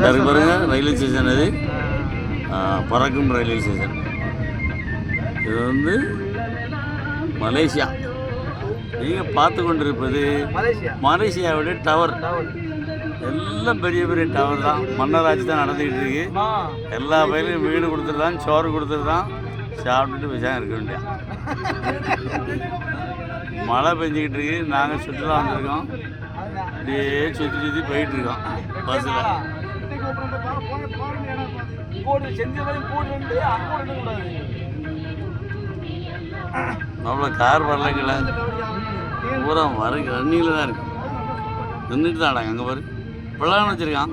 இருக்கு பாருங்க railway station. இது பறக்கும் ரயில்வே ஸ்டேஷன். இது வந்து மலேசியா. நீங்கள் பார்த்து கொண்டிருப்பது மலேசியாவுடைய டவர். எல்லாம் பெரிய பெரிய டவர் தான். மன்னராட்சி தான் நடந்துக்கிட்டு இருக்கு. எல்லா பயிலும் வீடு கொடுத்துருதான், சோறு கொடுத்துருதான், சாப்பிட்டுட்டு விஷயம் இருக்க வேண்டிய. மழை பெஞ்சிக்கிட்டு இருக்கு. நாங்கள் சுற்றுலா வந்திருக்கோம். அப்படியே சுற்றி சுற்றி போயிட்டு இருக்கோம் பஸ்ஸில். நம்மள கார் வரலைங்கள பூரா வர ரன்னிங்கில் தான் இருக்கு. நின்றுட்டு தாடாங்க. அங்கே பாரு பிள்ளான்னு வச்சுருக்கான்.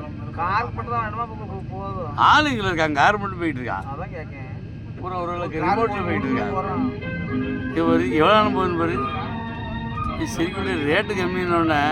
ஆளுங்களை இருக்காங்க. கார் மட்டும் போயிட்டு இருக்கான். பூரா ஒரு ரிமோட்டில் போயிட்டு இருக்காங்க. பாரு எவ்வளோ அனுபவம் பாரு. சிரிக்கக்கூடிய ரேட்டு கம்மின்னொன்னே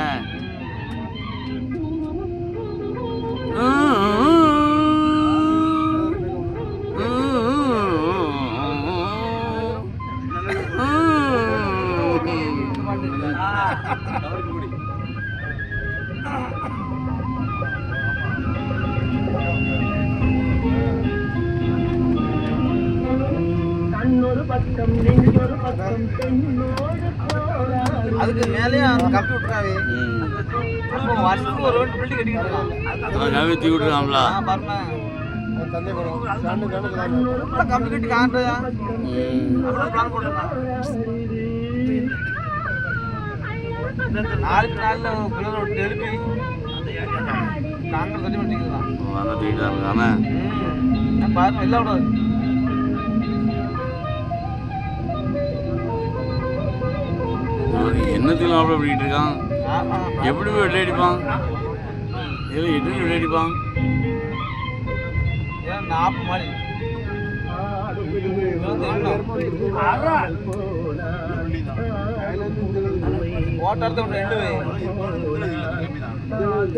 அதுக்கு மேலே அந்த கம்ப்யூட்டராகவே வருஷத்துக்கு ஒரு பில்டிங் கட்டிக்கிட்டு கவித்தி விட்டுருக்காங்களா? கம்பி கட்டி காட்டுறா பிளான் போட்டுருக்கான். நாளுக்கு நாளில் கிலோமீட்டர் எழுப்பி காங்கிரஸ் தண்ணி பண்ணிக்கலாம். பாருங்க எல்லாம் விடாது. என்னத்துக்கு மாப்பிள்ள பண்ணிட்டு இருக்கான்? எப்படி போய் வெள்ளை அடிப்பான்? இல்லை எப்படி வெள்ளை அடிப்பான்? ஓட்டார்த்த